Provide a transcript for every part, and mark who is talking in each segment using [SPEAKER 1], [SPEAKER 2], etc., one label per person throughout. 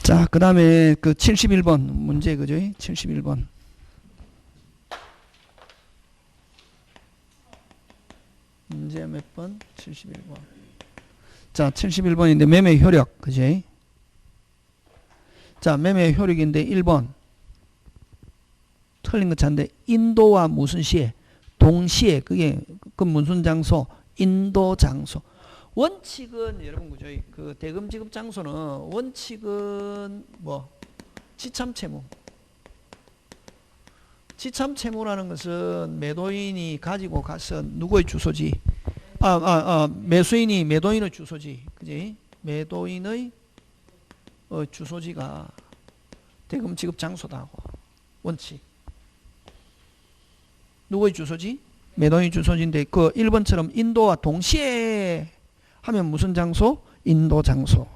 [SPEAKER 1] 자, 그 다음에 그 71번 문제, 그죠? 71번. 문제 몇 번? 71번. 자, 71번인데 매매 효력, 그지? 자, 매매 효력인데 1번. 틀린 거 찾는데 인도와 무슨 시에? 동시에. 그게 그 무슨 장소? 인도 장소. 원칙은 여러분 그죠? 그 대금 지급 장소는 원칙은 뭐 지참 채무. 지참 채무라는 것은 매도인이 가지고 가서 누구의 주소지? 매수인이 매도인의 주소지. 그지? 매도인의 주소지가 대금 지급 장소다. 원칙. 누구의 주소지? 매도인 주소지인데 그 1번처럼 인도와 동시에 하면 무슨 장소? 인도 장소.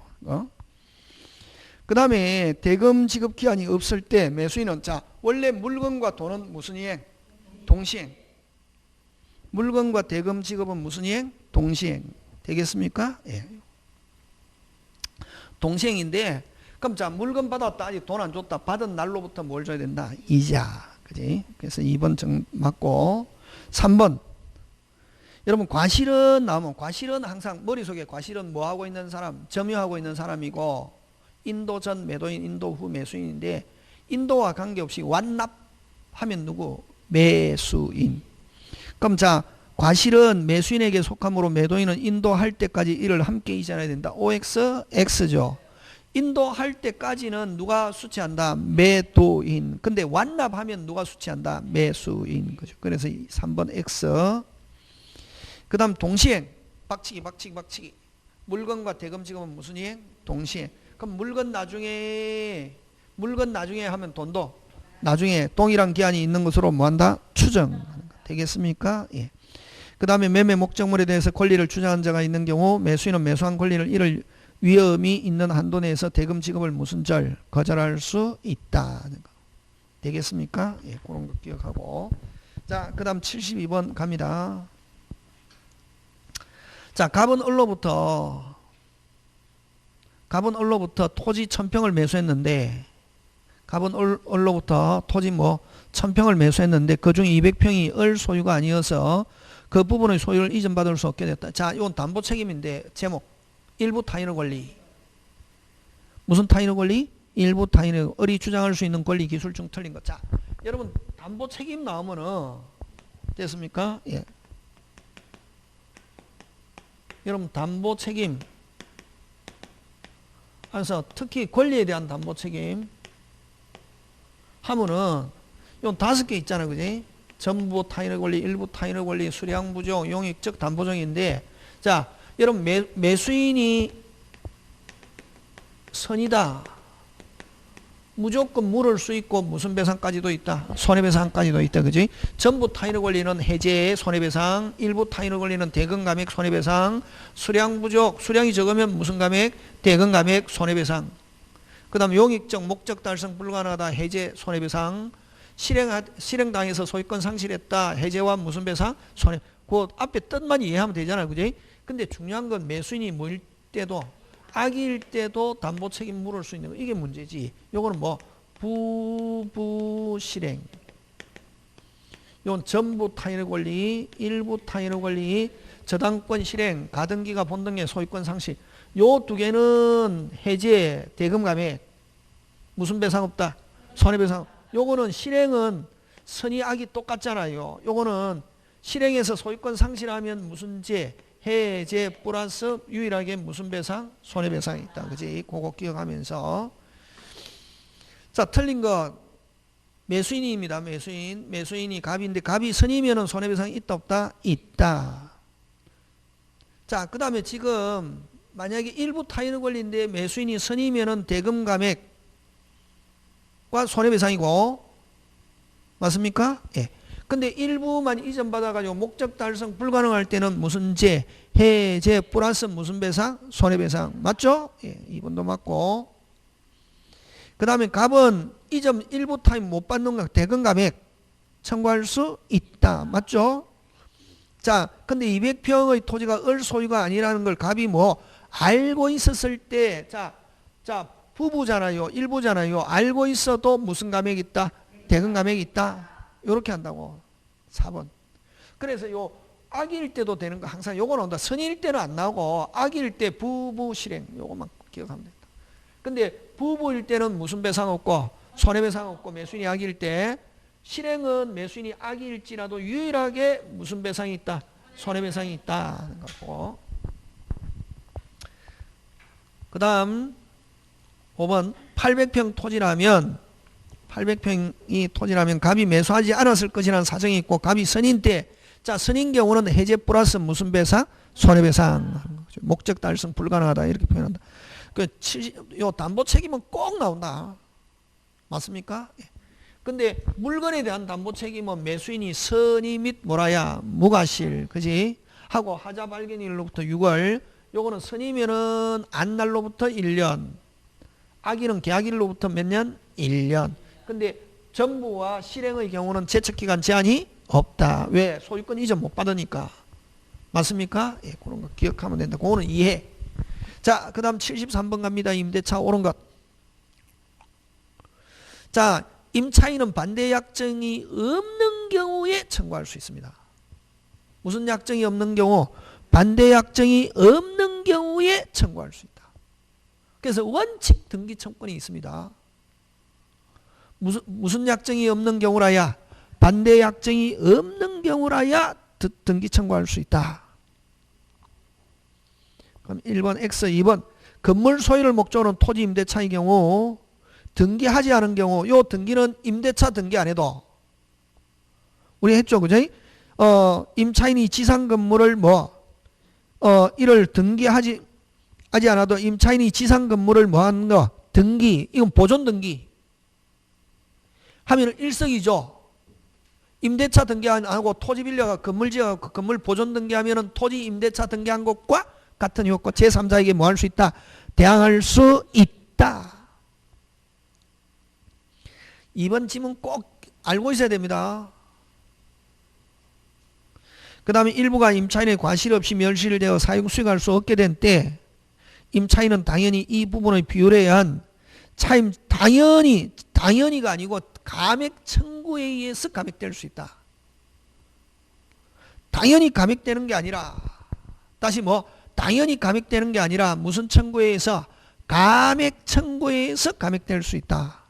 [SPEAKER 1] 그 다음에 대금 지급 기한이 없을 때 매수인은 자 원래 물건과 돈은 무슨 이행? 동시행. 물건과 대금 지급은 무슨 이행? 동시행. 되겠습니까? 예. 동시행인데 그럼 자 물건 받았다 아직 돈 안 줬다 받은 날로부터 뭘 줘야 된다? 이자. 그지? 그래서 2번 정 맞고 3번 여러분 과실은 나오면 과실은 항상 머릿속에 과실은 뭐 하고 있는 사람? 점유하고 있는 사람이고 인도 전 매도인 인도 후 매수인인데 인도와 관계없이 완납하면 누구? 매수인. 그럼 자 과실은 매수인에게 속함으로 매도인은 인도할 때까지 이를 함께 이전해야 된다. OX, X죠. 인도할 때까지는 누가 수취한다? 매도인. 근데 완납하면 누가 수취한다? 매수인. 그죠? 그래서 3번 X. 그 다음 동시행. 박치기. 물건과 대금 지급은 무슨 이행? 동시행. 그럼 물건 나중에 하면 돈도 나중에 동일한 기한이 있는 것으로 뭐한다? 추정. 되겠습니까? 예. 그 다음에 매매 목적물에 대해서 권리를 주장한 자가 있는 경우 매수인은 매수한 권리를 잃을 위험이 있는 한도 내에서 대금 지급을 무슨 절? 거절할 수 있다. 되겠습니까? 예, 그런 거 기억하고. 자, 그 다음 72번 갑니다. 자, 갑은 을로부터 토지 1000평을 매수했는데 갑은 을로부터 토지 1000평을 매수했는데 그중 200평이 을 소유가 아니어서 그 부분의 소유를 이전받을 수 없게 됐다. 자, 이건 담보 책임인데 제목 일부 타인의 권리. 무슨 타인의 권리? 일부 타인의 을이 주장할 수 있는 권리 기술 중 틀린 것. 자, 여러분 담보 책임 나오면은 됐습니까? 예. 여러분 담보 책임. 그래서 특히 권리에 대한 담보 책임 하면은 이건 5개 있잖아요, 그지? 전부 타인의 권리, 일부 타인의 권리, 수량 부족, 용익적 담보정인데, 자, 여러분 매수인이 선이다. 무조건 물을 수 있고 무슨 배상까지도 있다. 손해배상까지도 있다, 그지? 전부 타인의 권리는 해제, 손해배상, 일부 타인의 권리는 대금감액, 손해배상, 수량 부족, 수량이 적으면 무슨 감액? 대금감액, 손해배상. 그 다음 용익적 목적 달성 불가능하다, 해제, 손해배상. 실행당해서 소유권 상실했다, 해제와 무슨 배상? 손해. 그 앞에 뜻만 이해하면 되잖아요, 그지? 근데 중요한 건 매수인이 뭐일 때도 악일 때도 담보 책임 물을 수 있는 거 이게 문제지. 요거는 부부실행. 이건 전부 타인의 권리, 일부 타인의 권리, 저당권 실행, 가등기가 본등의 소유권 상실. 요 2개는 해제, 대금 감액. 무슨 배상 없다? 손해배상. 요거는 실행은 선의 악이 똑같잖아요. 요거는 실행해서 소유권 상실하면 무슨 죄? 해제 플러스 유일하게 무슨 배상? 손해배상이 있다. 그지? 그거 기억하면서. 자, 틀린 거 매수인입니다. 매수인이 갑인데 갑이 선이면은 손해배상이 있다 없다? 있다. 자, 그 다음에 지금 만약에 일부 타인의 권리인데 매수인이 선이면은 대금 감액과 손해배상이고 맞습니까? 예. 근데 일부만 이전받아가지고 목적 달성 불가능할 때는 무슨 죄? 해제 플러스 무슨 배상? 손해배상. 맞죠? 예, 2번도 맞고. 그 다음에 갑은 이전 일부 타임 못 받는 거 대금 감액 청구할 수 있다. 맞죠? 자, 근데 200평의 토지가 을 소유가 아니라는 걸 갑이 알고 있었을 때, 자, 부부잖아요. 일부잖아요. 알고 있어도 무슨 감액이 있다? 대금 감액이 있다. 이렇게 한다고. 4번. 그래서 요 악일 때도 되는 거 항상 요거 나온다. 선일 때는 안 나오고 악일 때 부부 실행 요거만 기억하면 된다. 근데 부부일 때는 무슨 배상 없고 손해배상 없고 매수인이 악일 때 실행은 매수인이 악일지라도 유일하게 무슨 배상이 있다? 손해배상이 있다는 거고. 그 다음 5번 800평 토지라면 800평이 토지라면 갑이 매수하지 않았을 것이라는 사정이 있고 갑이 선인 때 자 선인 경우는 해제 플러스 무슨 배상? 손해배상. 목적 달성 불가능하다 이렇게 표현한다. 요 담보 책임은 꼭 나온다. 맞습니까? 근데 물건에 대한 담보 책임은 매수인이 선의 및 뭐라야 무과실 그지? 하고 하자 발견일로부터 6월 요거는 선이면은 안날로부터 1년 악일은 계약일로부터 몇 년? 1년. 근데 정부와 실행의 경우는 제척기간 제한이 없다. 왜? 소유권 이전 못 받으니까. 맞습니까? 예, 그런 거 기억하면 된다. 그거는 이해. 자, 그 다음 73번 갑니다. 임대차 옳은 것. 자, 임차인은 반대 약정이 없는 경우에 청구할 수 있습니다. 무슨 약정이 없는 경우? 반대 약정이 없는 경우에 청구할 수 있다. 그래서 원칙 등기 청구권이 있습니다. 무슨 약정이 없는 경우라야? 반대 약정이 없는 경우라야 등기 청구할 수 있다. 그럼 1번 X, 2번 건물 소유를 목적으로 토지 임대차의 경우 등기하지 않은 경우 요 등기는 임대차 등기 안 해도 우리 했죠. 그죠? 임차인이 지상 건물을 이를 등기하지 않아도 임차인이 지상 건물을 하는 거 등기 이건 보존 등기 하면 일석이조. 임대차 등기 안 하고 토지 빌려가 건물 지어 건물 보존 등기하면은 토지 임대차 등기한 것과 같은 효과 제3자에게 뭐 할 수 있다? 대항할 수 있다. 2번 지문 꼭 알고 있어야 됩니다. 그 다음에 일부가 임차인의 과실 없이 멸실되어 사용 수익할 수 없게 된 때 임차인은 당연히 이 부분의 비율에 의한 차임 당연히가 아니고 감액 청구에 의해서 감액될 수 있다. 당연히 감액되는 게 아니라 다시 당연히 감액되는 게 아니라 무슨 청구에 의해서 감액 청구에 의해서 감액될 수 있다.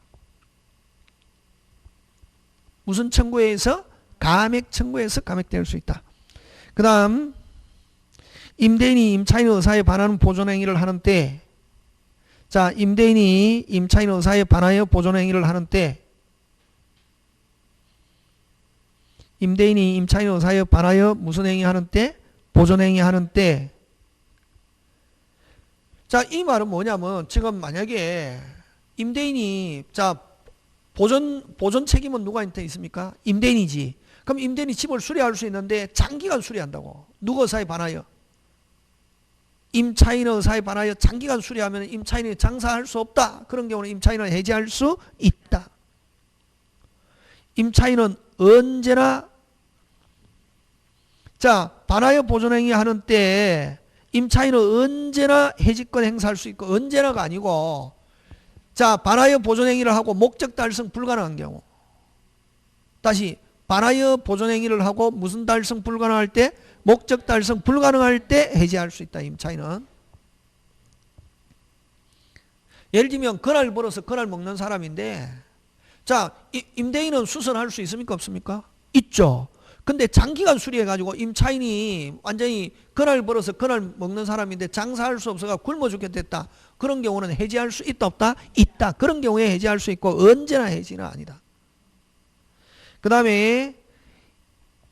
[SPEAKER 1] 무슨 청구에 의해서 감액 청구에서 감액될 수 있다. 그 다음 임대인이 임차인 의사에 반하는 보존행위를 하는 때 자 임대인이 임차인 의사에 반하여 보존행위를 하는 때 임대인이 임차인 의사에 반하여 무슨 행위 하는 때? 보존행위 하는 때 자 이 말은 뭐냐면 지금 만약에 임대인이 자 보존 책임은 누구한테 있습니까? 임대인이지. 그럼 임대인이 집을 수리할 수 있는데 장기간 수리한다고. 누구 의사에 반하여? 임차인의 의사에 반하여 장기간 수리하면 임차인이 장사할 수 없다. 그런 경우는 임차인은 해지할 수 있다. 임차인은 언제나 자 반하여 보존행위 하는 때 임차인은 언제나 해지권 행사할 수 있고 언제나가 아니고 자 반하여 보존행위를 하고 목적 달성 불가능한 경우 다시 반하여 보존행위를 하고 무슨 달성 불가능할 때? 목적 달성 불가능할 때 해지할 수 있다. 임차인은. 예를 들면 그날 벌어서 그날 먹는 사람인데 자 임대인은 수선할 수 있습니까? 없습니까? 있죠. 근데 장기간 수리해가지고 임차인이 완전히 그날 벌어서 그날 먹는 사람인데 장사할 수 없어가 굶어 죽겠다. 그런 경우는 해지할 수 있다 없다? 있다. 그런 경우에 해지할 수 있고 언제나 해지는 아니다. 그 다음에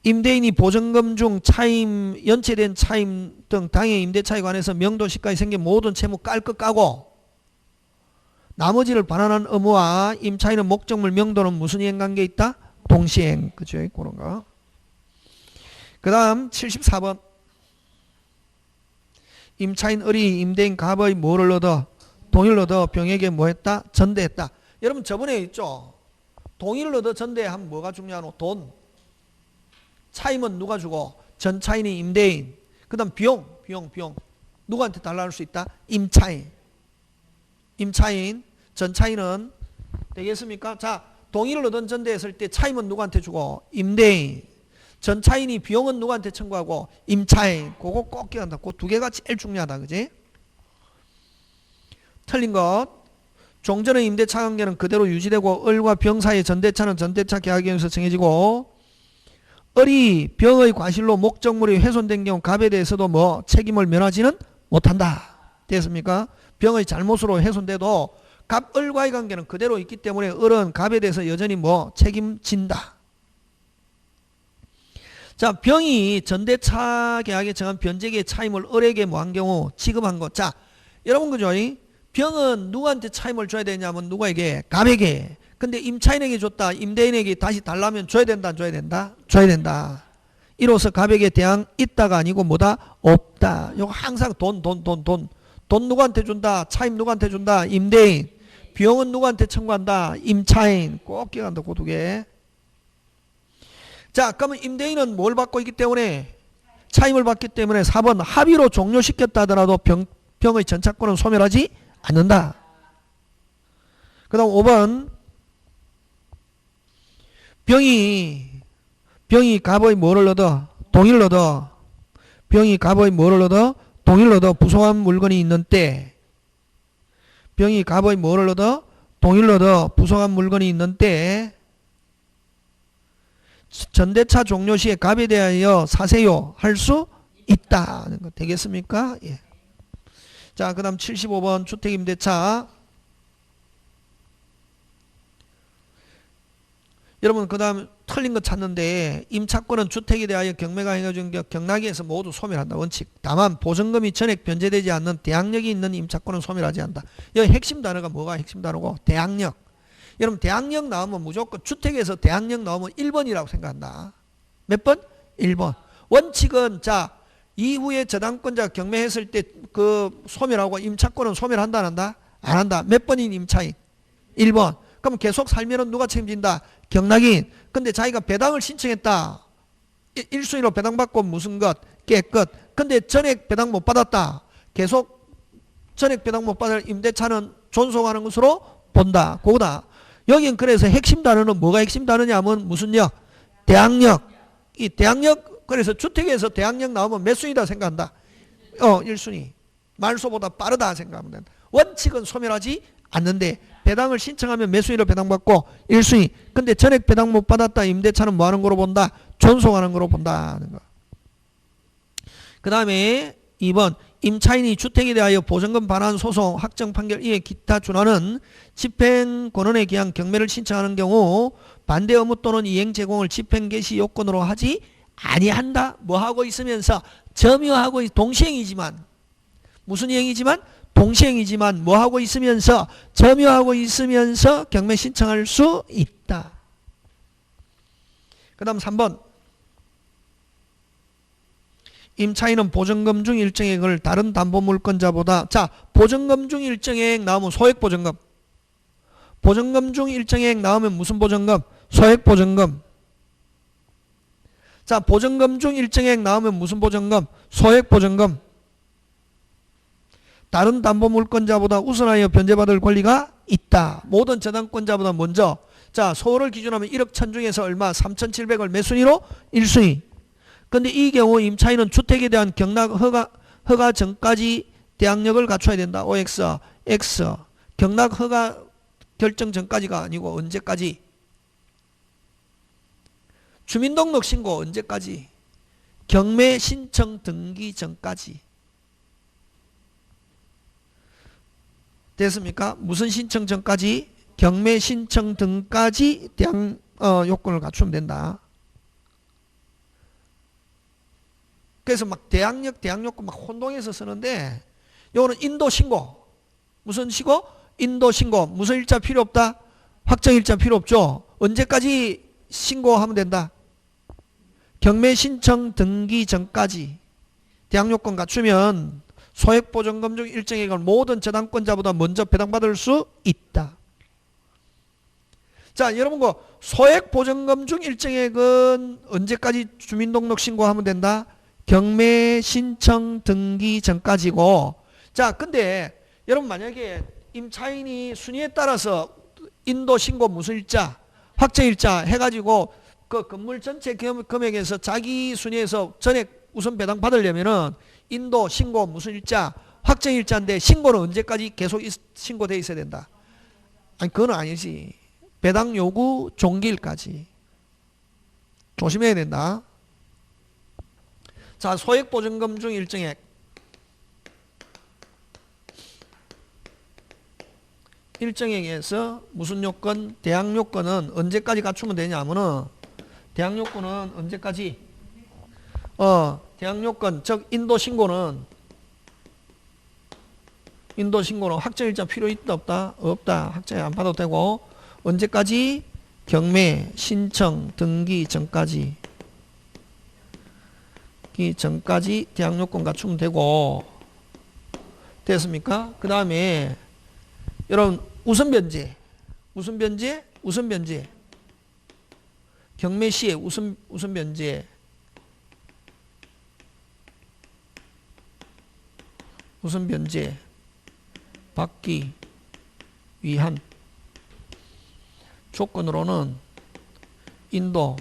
[SPEAKER 1] 임대인이 보증금 중 차임, 연체된 차임 등 당해 임대차에 관해서 명도 시가에 생긴 모든 채무 깔 것 까고 나머지를 반환한 의무와 임차인의 목적물 명도는 무슨 이행관계에 있다? 동시행. 그죠? 그런 거. 그 다음 74번 임차인 을이 임대인 갑의 뭐를 얻어? 동의를 얻어 병에게 뭐 했다? 전대했다. 여러분 저번에 있죠? 동의를 얻어 전대하면 뭐가 중요하노? 돈. 차임은 누가 주고? 전 차인이 임대인. 그 다음 비용. 누구한테 달라할 수 있다? 임차인. 임차인, 전차인은 되겠습니까? 자, 동의를 얻은 전대했을 때 차임은 누구한테 주고? 임대인. 전차인이 비용은 누구한테 청구하고? 임차인. 그거 꼭 기억한다. 그 두 개가 제일 중요하다. 그지? 틀린 것. 종전의 임대차 관계는 그대로 유지되고 을과 병 사이의 전대차는 전대차 계약에서 정해지고 을이 병의 과실로 목적물이 훼손된 경우 갑에 대해서도 뭐 책임을 면하지는 못한다. 됐습니까? 병의 잘못으로 훼손돼도 갑, 을과의 관계는 그대로 있기 때문에 을은 갑에 대해서 여전히 뭐 책임진다. 자, 병이 전대차 계약에 정한 변제기의 차임을 을에게 뭐 한 경우 지급한 것. 자, 여러분 그죠? 병은 누구한테 차임을 줘야 되냐면 누구에게? 갑에게. 근데 임차인에게 줬다. 임대인에게 다시 달라면 줘야 된다. 안 줘야 된다? 줘야 된다. 이로써 갑에게 대항 있다가 아니고 뭐다? 없다. 이거 항상 돈 누구한테 준다? 차임 누구한테 준다? 임대인. 비용은 누구한테 청구한다? 임차인. 꼭 기억한다. 그 두 개. 자, 그러면 임대인은 뭘 받고 있기 때문에? 차임을 받기 때문에 4번 합의로 종료시켰다 하더라도 병의 전차권은 소멸하지 않는다. 그 다음 5번 병이 갑의 뭐를 얻어? 동의를 얻어. 병이 갑의 뭐를 얻어? 동의를 얻어. 부속한 물건이 있는 때. 병이 갑의 뭐를 얻어? 동의를 얻어. 부속한 물건이 있는 때 전대차 종료 시에 갑에 대하여 사세요 할 수 있다는 거 되겠습니까? 예. 자, 그 다음 75번 주택임대차. 여러분 그 다음 틀린 거 찾는데 임차권은 주택에 대하여 경매가 행해준 경락에서 모두 소멸한다. 원칙. 다만 보증금이 전액 변제되지 않는 대항력이 있는 임차권은 소멸하지 않는다. 여기 핵심 단어가 뭐가 핵심 단어고? 대항력. 여러분 대항력 나오면 무조건 주택에서 대항력 나오면 1번이라고 생각한다. 몇 번? 1번. 원칙은 자 이후에 저당권자 경매했을 때 그 소멸하고 임차권은 소멸한다 안 한다? 안 한다. 몇 번인 임차인? 1번. 그럼 계속 살면은 누가 책임진다? 경락인. 근데 자기가 배당을 신청했다. 1순위로 배당받고 무슨 것? 깨끗. 근데 전액 배당 못 받았다. 계속 전액 배당 못 받을 임대차는 존속하는 것으로 본다. 그거다. 여긴 그래서 핵심 단어는 뭐가 핵심 단어냐면 무슨 역? 대항력. 이 대항력 그래서 주택에서 대항력 나오면 몇 순위다 생각한다? 1순위. 말소보다 빠르다 생각하면 된다. 원칙은 소멸하지 않는데 배당을 신청하면 몇 순위로 배당받고 1순위. 근데 전액 배당 못 받았다. 임대차는 뭐 하는 거로 본다? 존속하는 거로 본다는 거. 그 다음에 2번 임차인이 주택에 대하여 보증금 반환 소송 확정 판결 이에 기타 준하는 집행권원에 기한 경매를 신청하는 경우 반대 의무 또는 이행 제공을 집행 개시 요건으로 하지 아니한다. 뭐 하고 있으면서 점유하고 동시행이지만 무슨 이행이지만 동시행이지만 뭐 하고 있으면서 점유하고 있으면서 경매 신청할 수 있다. 그 다음 3번 임차인은 보증금 중 일정액을 다른 담보물권자보다 자 보증금 중 일정액 나오면 소액보증금. 보증금 중 일정액 나오면 무슨 보증금? 소액보증금. 자 보증금 중 일정액 나오면 무슨 보증금? 소액보증금. 다른 담보물권자보다 우선하여 변제받을 권리가 있다. 모든 저당권자보다 먼저. 자 서울을 기준하면 1억 천 중에서 얼마? 3,700을 몇 순위로? 1순위. 근데 이 경우 임차인은 주택에 대한 경락 허가 전까지 대항력을 갖춰야 된다. OX, X. 경락 허가 결정 전까지가 아니고 언제까지? 주민등록 신고 언제까지? 경매 신청 등기 전까지. 됐습니까? 무슨 신청 전까지? 경매 신청 등까지 대항 요건을 갖추면 된다. 그래서 막 대항력권 막 혼동해서 쓰는데 요거는 인도신고. 무슨 신고? 인도신고. 무슨 일자 필요 없다? 확정일자 필요 없죠. 언제까지 신고하면 된다? 경매신청 등기 전까지 대항력권 갖추면 소액보증금 중 일정액을 모든 저당권자보다 먼저 배당받을 수 있다. 자 여러분 그 소액보증금 중 일정액은 언제까지 주민등록 신고하면 된다? 경매 신청 등기 전까지고. 자 근데 여러분 만약에 임차인이 순위에 따라서 인도, 신고, 무슨 일자, 확정일자 해가지고 그 건물 전체 금액에서 자기 순위에서 전액 우선 배당 받으려면은 인도, 신고, 무슨 일자, 확정일자인데 신고는 언제까지 계속 신고돼 있어야 된다. 아니 그건 아니지. 배당 요구 종기일까지. 조심해야 된다. 자, 소액보증금 중 일정액. 일정액에서 무슨 요건? 대항 요건은 언제까지 갖추면 되냐면은 대항 요건은 언제까지? 대항 요건 즉 인도 신고는 확정일자 필요 있다 없다? 없다. 확정이 안 받아도 되고 언제까지? 경매, 신청, 등기 전까지. 전까지 대항 요건 갖추면 되고 됐습니까? 그 다음에 여러분 우선 변제. 경매 시에 우선 변제. 우선 변제 받기 위한 조건으로는 인도,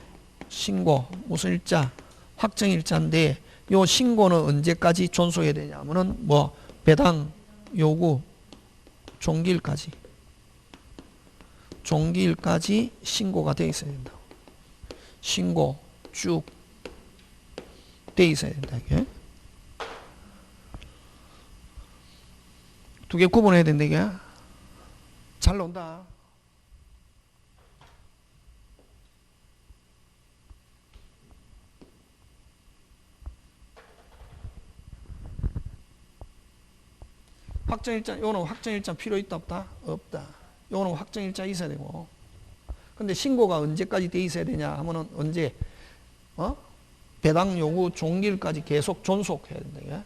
[SPEAKER 1] 신고, 무슨 일자, 확정일자인데 요 신고는 언제까지 존속해야 되냐면은 뭐 배당 요구 종기일까지 신고가 돼 있어야 된다. 신고 쭉 돼 있어야 된다. 이게 두 개 구분해야 된다. 이게 잘 나온다. 확정일자, 요거는 확정일자 필요 있다 없다? 없다. 요거는 확정일자 있어야 되고. 근데 신고가 언제까지 돼 있어야 되냐 하면은 언제? 배당 요구 종기일까지 계속 존속해야 된다. 이게.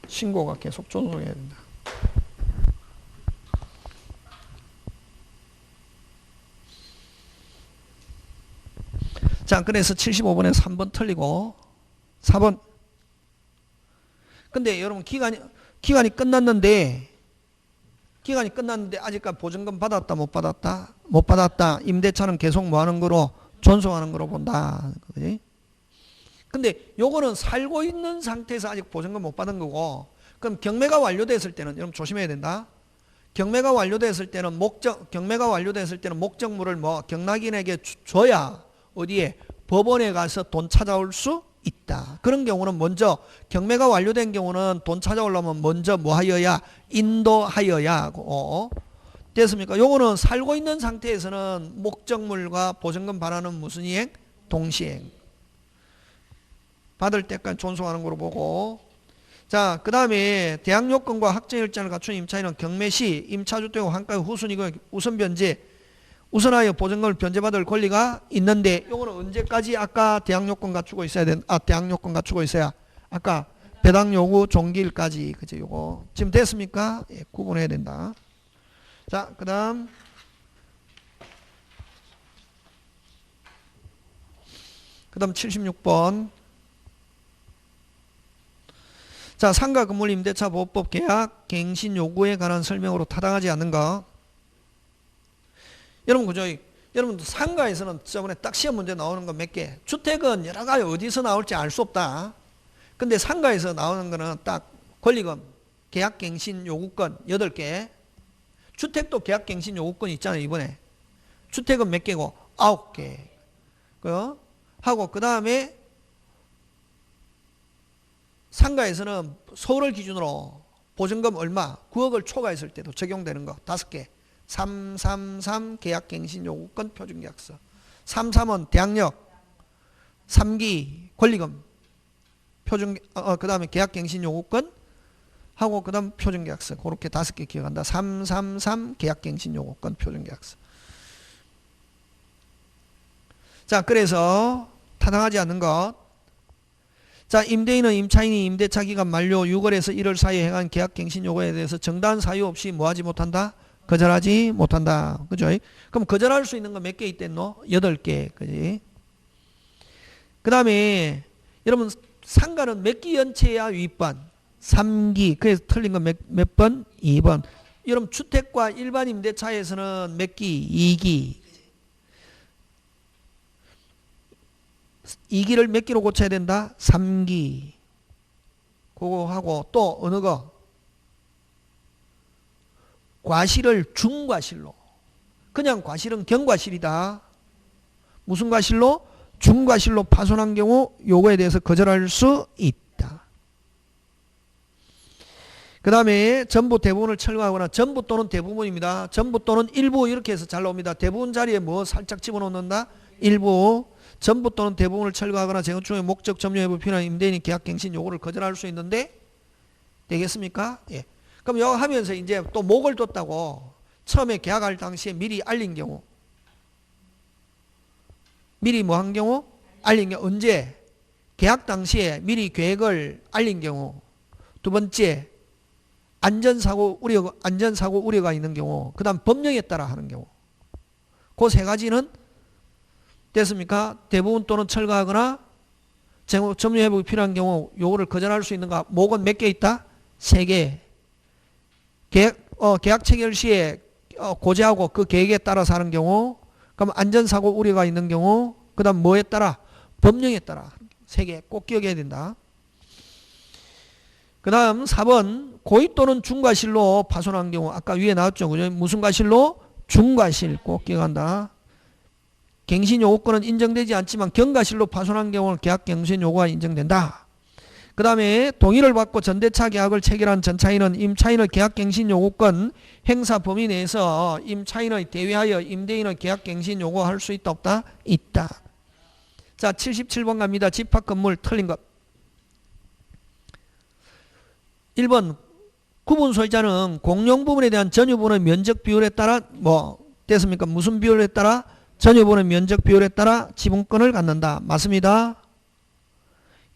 [SPEAKER 1] 신고가 계속 존속해야 된다. 자, 그래서 75번에 3번 틀리고 4번. 근데 여러분 기간이 끝났는데 아직까지 보증금 받았다 못 받았다? 못 받았다. 임대차는 계속 뭐 하는 거로? 존속하는 거로 본다. 그지? 근데 요거는 살고 있는 상태에서 아직 보증금 못 받은 거고, 그럼 경매가 완료됐을 때는 여러분 조심해야 된다. 경매가 완료됐을 때는 목적물을 뭐 경락인에게 줘야 어디에? 법원에 가서 돈 찾아올 수 있다. 그런 경우는 먼저 경매가 완료된 경우는 돈 찾아오려면 먼저 뭐 하여야? 인도하여야 하고. 됐습니까? 요거는 살고 있는 상태에서는 목적물과 보증금 반환은 무슨 이행? 동시행. 받을 때까지 존속하는 거로 보고. 자, 그 다음에 대항 요건과 확정일자를 갖춘 임차인은 경매 시 임차주택 환가의 후순위가 우선 변제, 우선하여 보증금을 변제받을 권리가 있는데, 요거는 언제까지 아까 대항 요건 갖추고 있어야 대항 요건 갖추고 있어야 아까 배당 요구 종기일까지. 그죠? 요거 지금 됐습니까? 예, 구분해야 된다. 자, 그 다음 그 다음 76번. 자, 상가 건물 임대차 보호법 계약 갱신 요구에 관한 설명으로 타당하지 않는 거. 여러분 그죠? 여러분도 상가에서는 저번에 딱 시험 문제 나오는 거 몇 개. 주택은 여러 가지 어디서 나올지 알 수 없다. 근데 상가에서 나오는 거는 딱 권리금, 계약갱신 요구권 8개. 주택도 계약갱신 요구권 있잖아요. 이번에 주택은 몇 개고? 9개. 하고 그 다음에 상가에서는 서울을 기준으로 보증금 얼마? 9억을 초과했을 때도 적용되는 거 5개. 333 계약갱신 요구권 표준계약서. 33은 대항력. 3기 권리금. 그 다음에 계약갱신 요구권 하고 그 다음 표준계약서. 그렇게 5개 기억한다. 333 계약갱신 요구권 표준계약서. 자, 그래서 타당하지 않는 것. 자, 임대인은 임차인이 임대차 기간 만료 6월에서 1월 사이에 행한 계약갱신 요구에 대해서 정당한 사유 없이 뭐하지 못한다? 거절하지 못한다. 그죠? 그럼 거절할 수 있는 거 몇 개 있댔노? 8개. 그지? 그 다음에 여러분 상가는 몇 기 연체야 윗반? 3기. 그래서 틀린 건 몇 번? 2번. 여러분 주택과 일반 임대차에서는 몇 기? 2기. 2기를 몇 기로 고쳐야 된다? 3기. 그거 하고 또 어느 거? 과실을 중과실로. 그냥 과실은 경과실이다. 무슨 과실로? 중과실로 파손한 경우 요거에 대해서 거절할 수 있다. 그 다음에 전부 대부분을 철거하거나 전부 또는 대부분입니다. 전부 또는 일부 이렇게 해서 잘 나옵니다. 대부분 자리에 뭐 살짝 집어넣는다? 일부. 전부 또는 대부분을 철거하거나 재건축의 목적 점유에 불필요한 임대인이 계약갱신 요구를 거절할 수 있는데 되겠습니까? 예. 그럼 이거 하면서 이제 또 목을 뒀다고 처음에 계약할 당시에 미리 알린 경우 미리 뭐 한 경우? 알린 경우 언제? 계약 당시에 미리 계획을 알린 경우. 두 번째 안전사고 우려가 있는 경우. 그 다음 법령에 따라 하는 경우. 그 세 가지는 됐습니까? 대부분 또는 철거하거나 점유회복이 필요한 경우 요거를 거절할 수 있는가? 목은 몇 개 있다? 3개. 계약 체결 시에 고지하고 그 계획에 따라서 하는 경우. 그럼 안전사고 우려가 있는 경우. 그 다음 뭐에 따라? 법령에 따라. 3개 꼭 기억해야 된다. 그 다음 4번 고의 또는 중과실로 파손한 경우. 아까 위에 나왔죠. 그죠? 무슨 과실로? 중과실 꼭 기억한다. 갱신 요구권은 인정되지 않지만 경과실로 파손한 경우는 계약갱신 요구가 인정된다. 그 다음에 동의를 받고 전대차 계약을 체결한 전차인은 임차인의 계약갱신 요구권 행사 범위 내에서 임차인의 대위하여 임대인의 계약갱신 요구할 수 있다 없다? 있다. 자 77번 갑니다. 집합건물 틀린 것. 1번 구분 소유자는 공용 부분에 대한 전유분의 면적 비율에 따라 뭐 됐습니까? 무슨 비율에 따라? 전유분의 면적 비율에 따라 지분권을 갖는다. 맞습니다.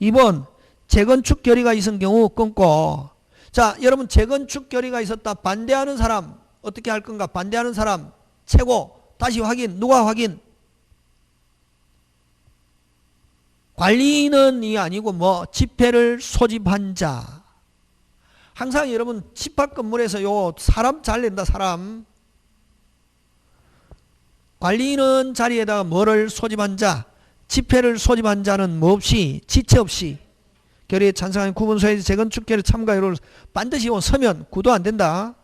[SPEAKER 1] 2번 재건축 결의가 있은 경우 끊고. 자 여러분 재건축 결의가 있었다. 반대하는 사람 어떻게 할 건가? 반대하는 사람 최고. 다시 확인. 누가 확인? 관리인이 아니고 뭐 집회를 소집한 자. 항상 여러분 집합 건물에서 요 사람 잘 낸다. 사람. 관리인은 자리에다가 뭐를 소집한 자, 집회를 소집한 자는 뭐 없이 지체 없이 결의에 찬성하는 구분 소유자 재건축 결의 참가율을 반드시 서면 구도 안 된다.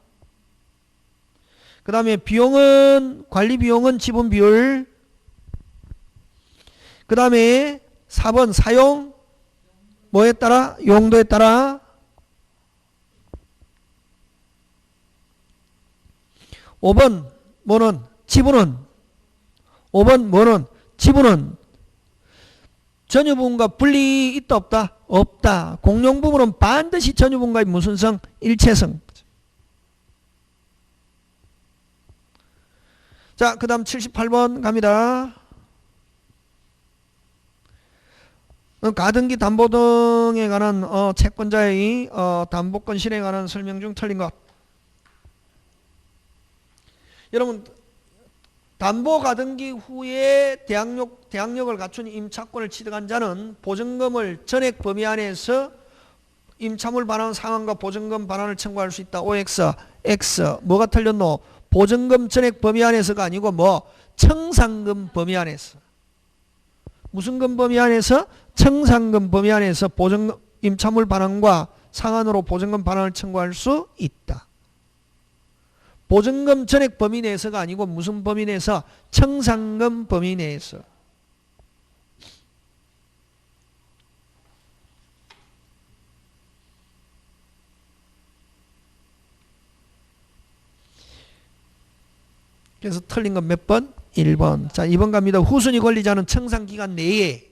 [SPEAKER 1] 그 다음에 비용은 관리 비용은 지분 비율. 그 다음에 4번 사용 뭐에 따라? 용도에 따라. 5번 뭐는? 지분은 5번 뭐는? 지분은 전유부분과 분리 있다 없다? 없다. 공용 부분은 반드시 전유부분과의 무슨 성? 일체성. 자, 그 다음 78번 갑니다. 가등기 담보 등에 관한 채권자의 담보권 실행에 관한 설명 중 틀린 것. 여러분 담보 가등기 후에 대항력을 갖춘 임차권을 취득한 자는 보증금을 전액 범위 안에서 임차물 반환 상환과 보증금 반환을 청구할 수 있다. OX, X. 뭐가 틀렸노? 보증금 전액 범위 안에서가 아니고 뭐 청산금 범위 안에서. 무슨 금 범위 안에서? 청산금 범위 안에서 보증금 임차물 반환과 상환으로 보증금 반환을 청구할 수 있다. 보증금 전액 범위 내에서가 아니고 무슨 범위 내에서? 청산금 범위 내에서. 그래서 틀린 건 몇 번? 1번. 자, 2번 갑니다. 후순위 권리자는 청산기간 내에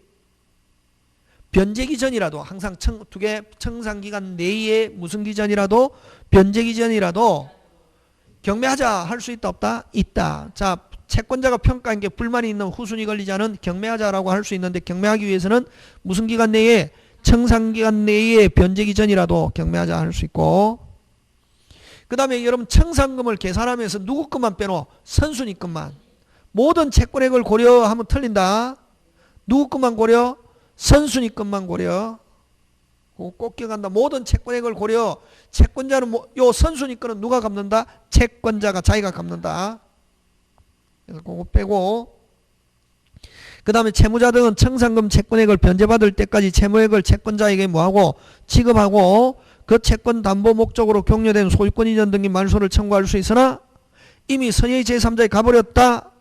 [SPEAKER 1] 변제기 전이라도 항상 두 개 청산기간 내에 무슨 기전이라도 변제기 전이라도 경매하자 할 수 있다 없다? 있다. 자, 채권자가 평가한 게 불만이 있는 후순위 권리자는 경매하자라고 할 수 있는데 경매하기 위해서는 무슨 기간 내에? 청산기간 내에 변제기 전이라도 경매하자 할 수 있고. 그 다음에 여러분 청산금을 계산하면서 누구 것만 빼놓어? 선순위 것만. 모든 채권액을 고려하면 틀린다. 누구 것만 고려? 선순위 것만 고려. 꼭 기억한다. 모든 채권액을 고려. 채권자는 요 선순위 거는 누가 갚는다? 채권자가 자기가 갚는다. 그래서 그거 빼고, 그 다음에 채무자 등은 청산금 채권액을 변제받을 때까지 채무액을 채권자에게 뭐하고 지급하고 그 채권 담보 목적으로 격려된 소유권 이전 등기 말소를 청구할 수 있으나 이미 선의의 제3자에 가버렸다.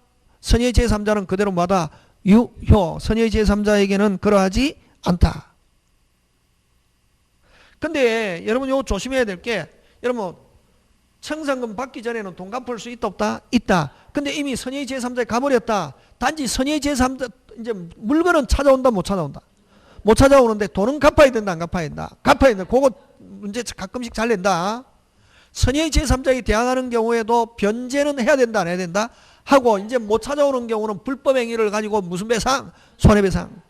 [SPEAKER 1] 선의의 제3자는 그대로 뭐다? 유효. 선의의 제3자에게는 그러하지 않다. 근데 여러분 요거 조심해야 될 게, 여러분 청산금 받기 전에는 돈 갚을 수 있다 없다? 있다. 근데 이미 선의의 제3자에 가버렸다. 단지 선의의 제3자 이제 물건은 찾아온다 못 찾아온다? 못 찾아오는데 돈은 갚아야 된다 안 갚아야 된다? 갚아야 된다. 그거 문제 가끔씩 잘 낸다. 선의의 제3자에 대항하는 경우에도 변제는 해야 된다 안 해야 된다? 하고 이제 못 찾아오는 경우는 불법 행위를 가지고 무슨 배상? 손해배상.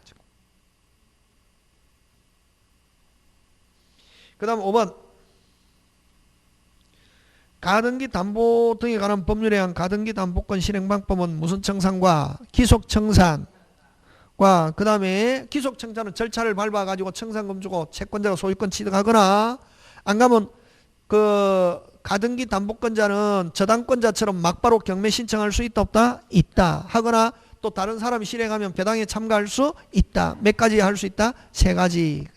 [SPEAKER 1] 그 다음 5번 가등기 담보 등에 관한 법률에 의한 가등기 담보권 실행 방법은 무슨 청산과 기속청산과 그 다음에 기속청산은 절차를 밟아 가지고 청산금 주고 채권자가 소유권 취득하거나 안 가면 그 가등기 담보권자는 저당권자처럼 막바로 경매 신청할 수 있다 없다? 있다. 하거나 또 다른 사람이 실행하면 배당에 참가할 수 있다. 몇 가지 할 수 있다? 3가지.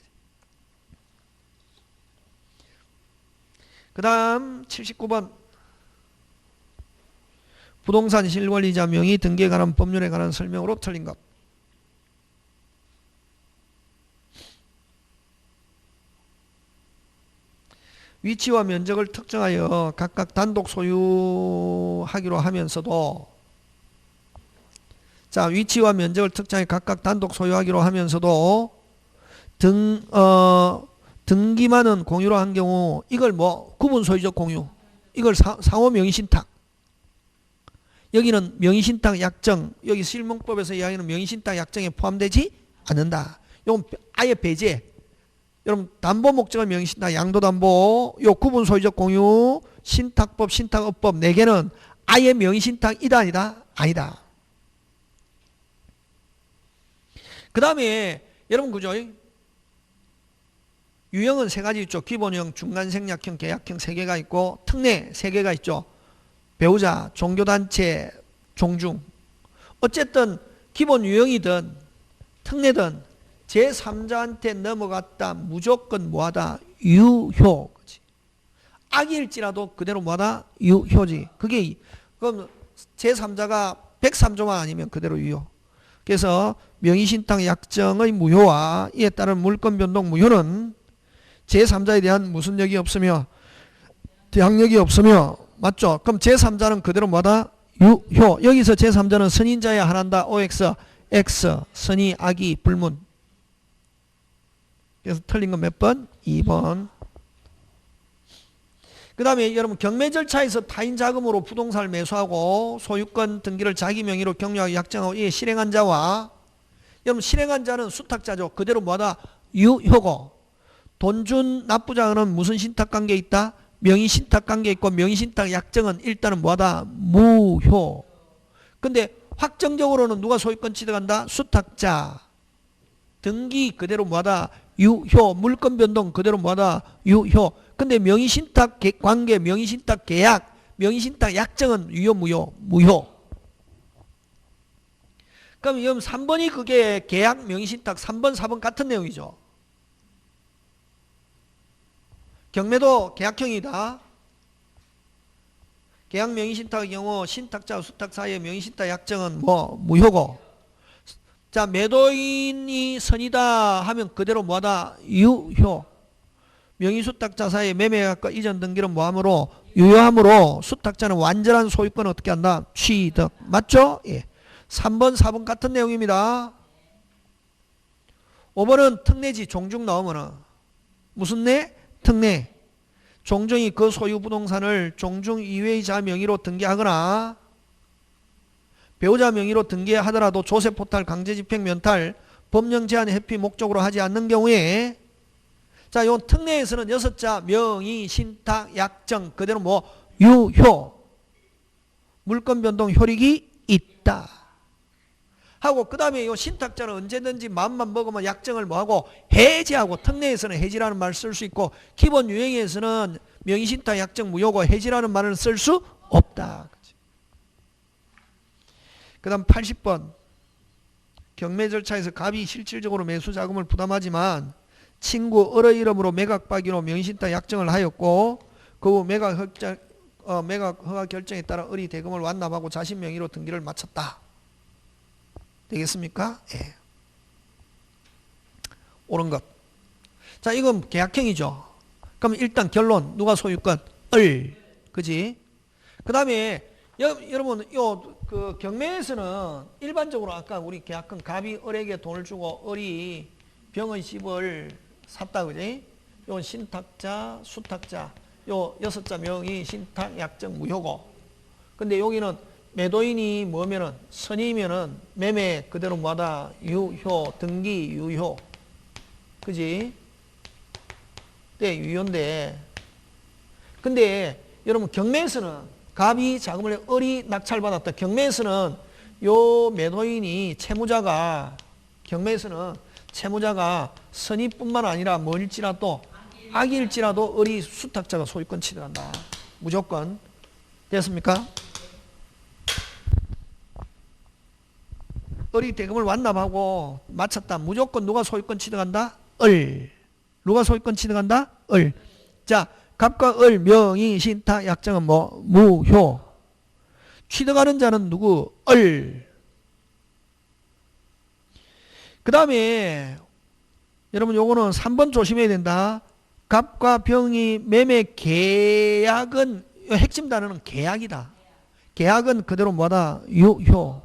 [SPEAKER 1] 그 다음 79번 부동산 실권리자 명의 등기에 관한 법률에 관한 설명으로 틀린 것. 위치와 면적을 특정하여 각각 단독 소유하기로 하면서도 자 위치와 면적을 특정하여 각각 단독 소유하기로 하면서도 등기만은 공유로 한 경우 이걸 뭐 구분 소유적 공유 이걸 상호 명의신탁 여기는 명의신탁 약정 여기 실명법에서 이야기하는 명의신탁 약정에 포함되지 않는다. 이건 아예 배제. 여러분 담보 목적은 명의신탁 양도담보 요 구분 소유적 공유 신탁법 신탁업법 4개는 아예 명의신탁이다 아니다? 아니다. 그 다음에 여러분 그죠? 유형은 3가지 있죠. 기본형, 중간생략형, 계약형 3개가 있고 특례 3개가 있죠. 배우자, 종교단체, 종중. 어쨌든 기본 유형이든 특례든 제3자한테 넘어갔다 무조건 뭐하다? 유효. 악일지라도 그대로 뭐하다? 유효지. 그게 그럼 제3자가 103조만 아니면 그대로 유효. 그래서 명의신탁 약정의 무효와 이에 따른 물권 변동 무효는 제3자에 대한 무슨 력이 없으며 대항력이 없으며 맞죠? 그럼 제3자는 그대로 뭐다? 유효. 여기서 제3자는 선인자야 하나다. OX, X, 선의, 악의, 불문. 그래서 틀린 건 몇 번? 2번. 그 다음에 여러분 경매 절차에서 타인 자금으로 부동산을 매수하고 소유권 등기를 자기 명의로 격려하고 약정하고 이에 실행한 자와 여러분 실행한 자는 수탁자죠. 그대로 뭐다? 유효고 돈 준 납부자는 무슨 신탁관계에 있다? 명의신탁관계에 있고 명의신탁 약정은 일단은 뭐하다? 무효. 근데 확정적으로는 누가 소유권 취득한다? 수탁자. 등기 그대로 뭐하다? 유효. 물권 변동 그대로 뭐하다? 유효. 근데 명의신탁 관계, 명의신탁 계약, 명의신탁 약정은 유효, 무효? 무효. 그럼 이건 3번이 그게 계약, 명의신탁 3번, 4번 같은 내용이죠. 경매도 계약형이다. 계약 명의신탁의 경우 신탁자와 수탁 사이의 명의신탁 약정은 뭐 무효고 자 매도인이 선이다 하면 그대로 뭐하다? 유효. 명의수탁자 사이의 매매계약과 이전 등기는 뭐하므로? 유효하므로 수탁자는 완전한 소유권을 어떻게 한다? 취득. 맞죠? 예. 3번 4번 같은 내용입니다. 5번은 특례지. 종중 나오면은 무슨 내? 특례. 종중이 그 소유 부동산을 종중 이외의 자 명의로 등기하거나 배우자 명의로 등기하더라도 조세 포탈, 강제집행, 면탈, 법령 제한, 회피 목적으로 하지 않는 경우에 자, 요 특례에서는 6자 명의, 신탁, 약정 그대로 뭐 유효 물권 변동 효력이 있다. 하고 그 다음에 요 신탁자는 언제든지 마음만 먹으면 약정을 뭐하고 해지하고 특례에서는 해지라는 말을 쓸 수 있고 기본 유형에서는 명의신탁 약정 무효고 해지라는 말을 쓸 수 없다. 그 다음 80번 경매 절차에서 갑이 실질적으로 매수 자금을 부담하지만 친구 을의 이름으로 매각받기로 명의신탁 약정을 하였고 그 후 매각 허가 결정에 따라 을이 대금을 완납하고 자신 명의로 등기를 마쳤다. 되겠습니까? 예. 옳은 것. 자, 이건 계약형이죠. 그럼 일단 결론 누가 소유권? 을. 그지? 그 다음에 여러분 그 경매에서는 일반적으로 아까 우리 계약형 갑이 을에게 돈을 주고 을이 병의 집을 샀다. 그지? 요 신탁자, 수탁자 요 6자 명의 신탁 약정 무효고 근데 여기는 매도인이 뭐면은 선이면은 매매 그대로 뭐다 유효 등기 유효 그지? 네 유효인데 근데 여러분 경매에서는 갑이 자금을 을이 낙찰받았다. 경매에서는 요 매도인이 채무자가 경매에서는 채무자가 선의뿐만 아니라 뭐일지라도 악일지라도 을이 수탁자가 소유권 취득한다. 무조건. 됐습니까? 을이 대금을 완납하고 마쳤다. 무조건 누가 소유권 취득한다? 을. 누가 소유권 취득한다? 을. 자, 갑과 을 명의 신탁 약정은 뭐? 무효. 취득하는 자는 누구? 을. 그 다음에 여러분 요거는 3번 조심해야 된다. 갑과 병이 매매 계약은 핵심 단어는 계약이다. 계약은 그대로 뭐다? 유효.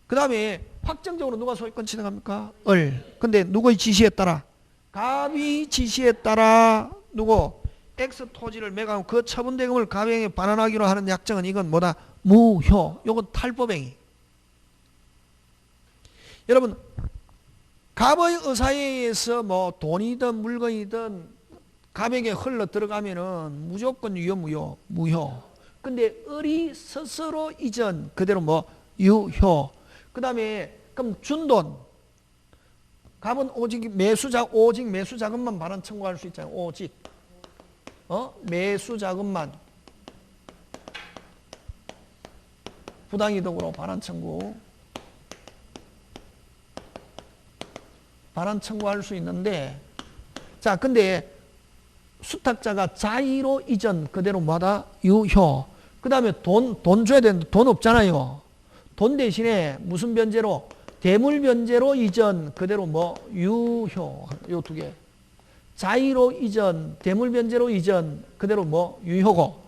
[SPEAKER 1] 그 다음에 확정적으로 누가 소유권 취득합니까? 을. 근데 누구의 지시에 따라? 갑이 지시에 따라 누구? X 토지를 매각하고 그 처분 대금을 갑에게 반환하기로 하는 약정은 이건 뭐다? 무효. 요건 탈법행위. 여러분 갑의 의사에 의해서 뭐 돈이든 물건이든 갑에게 흘러 들어가면은 무조건 유효 무효 무효. 근데 을이 스스로 이전 그대로 뭐 유효. 그 다음에 그럼 준 돈 갑은 오직 매수 자금만 반환 청구할 수 있잖아요. 오직 매수 자금만 부당이득으로 반환 청구할 수 있는데 자 근데 수탁자가 자의로 이전 그대로 뭐다? 유효. 그 다음에 돈 줘야 되는데 돈 없잖아요. 돈 대신에 무슨 변제로? 대물 변제로 이전 그대로 뭐 유효. 요 두 개. 자의로 이전, 대물 변제로 이전 그대로 뭐 유효고.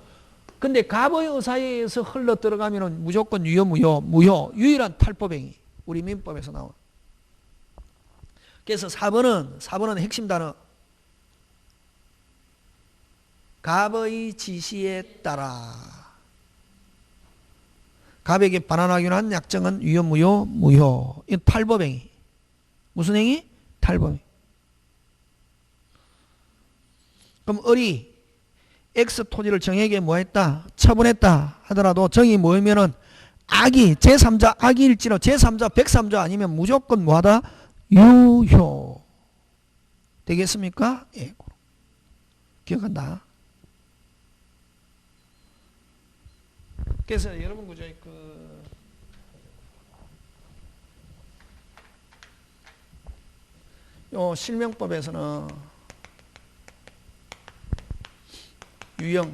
[SPEAKER 1] 근데 갑의 의사에 의해서 흘러 들어가면은 무조건 유효 무효. 유일한 탈법행위. 우리 민법에서 나온. 그래서 4번은 핵심 단어. 갑의 지시에 따라. 갑에게 반환하기로 한 약정은 유효 무효. 이건 탈법행위. 무슨 행위? 탈법행위. 그럼 을이 X 토지를 정에게 뭐 했다? 처분했다 하더라도 정이 뭐이면은 악이 제3자 악이일지라도 제3자 103자 아니면 무조건 뭐하다? 유효. 되겠습니까? 예. 기억한다. 그래서 여러분 그저 요 실명법에서는 유형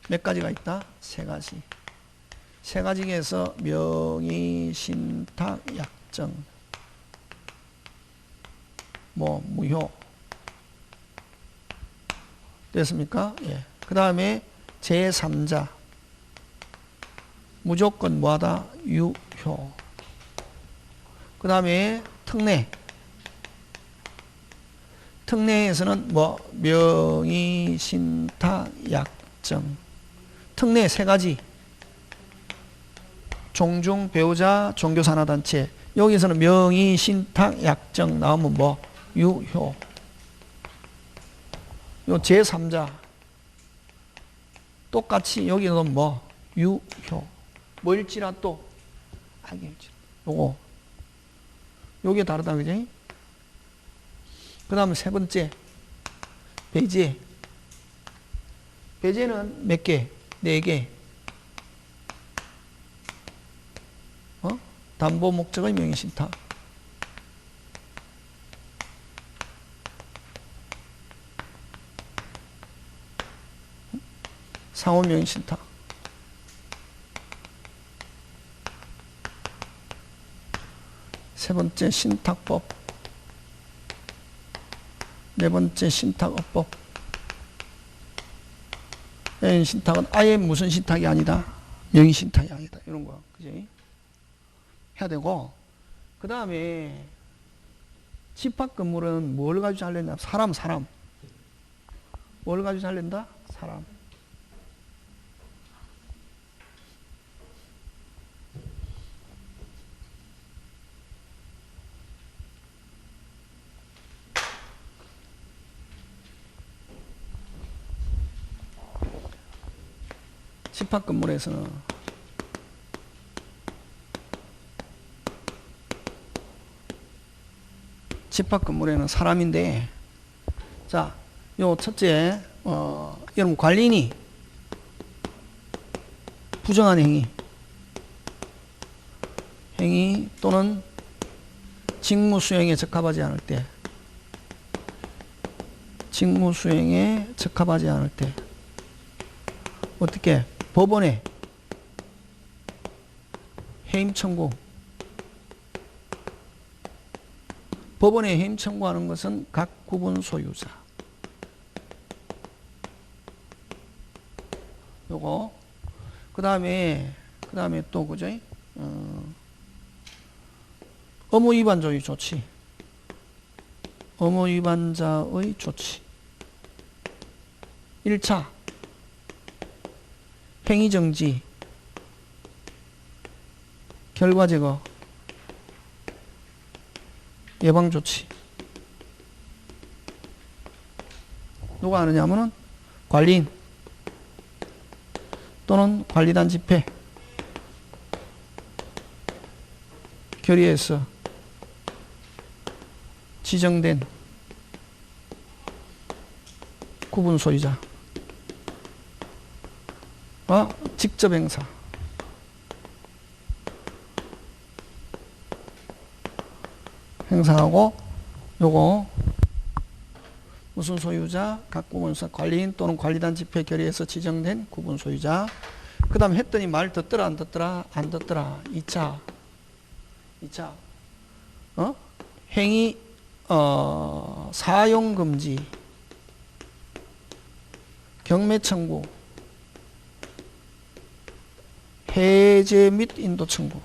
[SPEAKER 1] 몇 가지가 있다? 세 가지. 세 가지 중에서 명의, 신탁, 약정, 뭐 무효. 됐습니까? 예. 그 다음에 제3자 무조건 뭐하다? 유효. 그 다음에 특례. 특례에서는 뭐 명의, 신탁, 약정. 특례 세 가지. 종중, 배우자, 종교산하단체. 여기서는 명의, 신탁, 약정 나오면 뭐 유효. 요 제3자 똑같이 여기는 뭐 유효. 뭐일지라 또 악일지라. 요게 다르다, 그지? 그 다음에 세 번째, 배제. 배제는 몇 개? 4개. 담보 목적의 명의신탁. 상호 명의신탁. 세 번째 신탁법. 네 번째 신탁업법. 신탁은 아예 무슨 신탁이 아니다. 명의신탁이 아니다. 이런 거. 그지? 해야 되고, 그 다음에 집합건물은 뭘 가지고 잘낸다? 사람. 뭘 가지고 잘낸다? 사람. 집합건물에서는 집합건물에는 사람인데, 자, 요 첫째, 여러분 관리인이 부정한 행위 또는 직무 수행에 적합하지 않을 때, 어떻게 법원에 해임 청구. 법원에 해임 청구하는 것은 각 구분 소유자. 요거. 그 다음에 또, 그죠? 의무 위반자의 조치. 의무 위반자의 조치. 1차. 행위정지. 결과 제거. 예방조치. 누가 하느냐면은 관리인 또는 관리단 집회 결의에서 지정된 구분 소유자 직접 행사하고, 요거 무슨 소유자? 각 구분사 관리인 또는 관리단 집회 결의에서 지정된 구분 소유자. 그 다음 했더니 말 듣더라 안 듣더라? 안 듣더라. 2차 행위 사용금지, 경매 청구, 해제 및 인도 청구.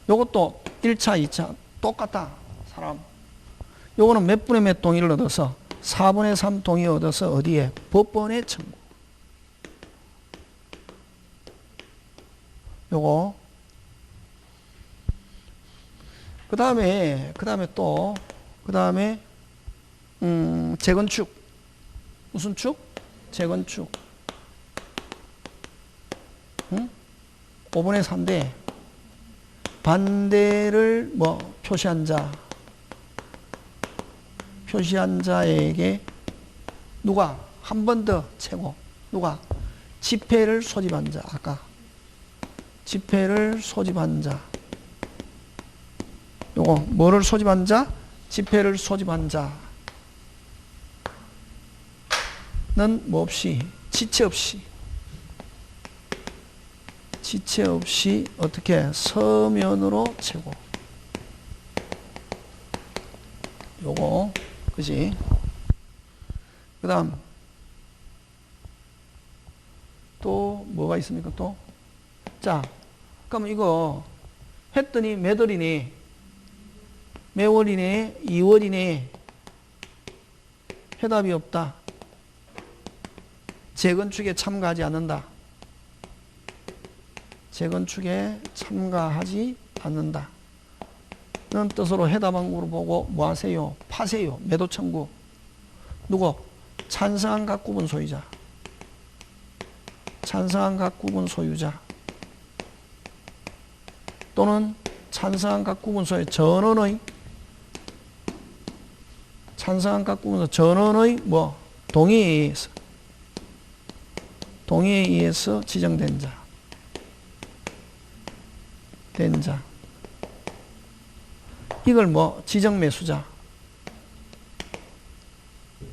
[SPEAKER 1] 요것도 1차, 2차 똑같다. 사람. 요거는 몇 분의 몇 동의를 얻어서 4분의 3 동의 얻어서 어디에? 법원에 청구. 요거. 그 다음에 재건축. 무슨 축? 재건축. 5분의 3대 반대를 표시한 자에게 누가 한 번 더 채고, 누가 집회를 소집한 자. 아까 집회를 소집한 자. 요거 뭐를 소집한 자? 집회를 소집한 자는 뭐 없이, 지체 없이 어떻게 서면으로 채고. 요거 그지? 그 다음 또 뭐가 있습니까? 또 자, 그럼 이거 했더니 몇 월이네? 몇 월이네? 2월이네. 해답이 없다. 재건축에 참가하지 않는다. 재건축에 참가하지 않는다. 는 뜻으로 해답항구를 보고 뭐 하세요? 파세요. 매도 청구. 누구? 찬성한 각 구분 소유자. 찬성한 각 구분 소유자. 또는 찬성한 각 구분 소유의 전원의 찬성한 각 구분 소유 전원의 뭐 동의에 의해서 지정된 자. 된 자. 이걸 뭐 지정 매수자.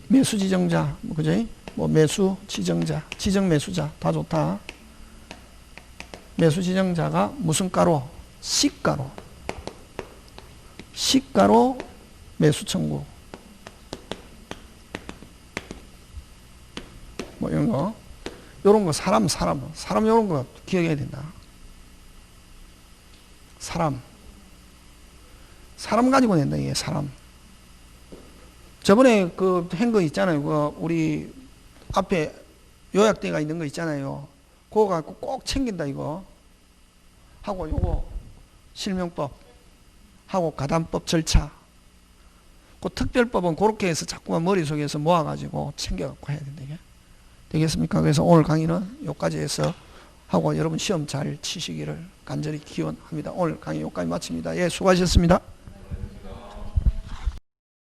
[SPEAKER 1] 매수 지정자. 뭐 그지? 뭐 매수 지정자, 지정 매수자 다 좋다. 매수 지정자가 무슨 가로? 시가로. 시가로 매수 청구. 뭐 이런 거. 요런 거 사람 요런 거 기억해야 된다. 사람 가지고 낸다, 이게 사람. 저번에 그 한 거 있잖아요. 그 우리 앞에 요약대가 있는 거 있잖아요. 그거 갖고 꼭 챙긴다, 이거. 하고 요거 실명법 하고 가담법 절차. 그 특별법은 그렇게 해서 자꾸만 머릿속에서 모아가지고 챙겨갖고 해야 된다, 이게. 되겠습니까? 그래서 오늘 강의는 여기까지 해서 하고 여러분 시험 잘 치시기를 간절히 기원합니다. 오늘 강의 여기까지 마칩니다. 예, 수고하셨습니다.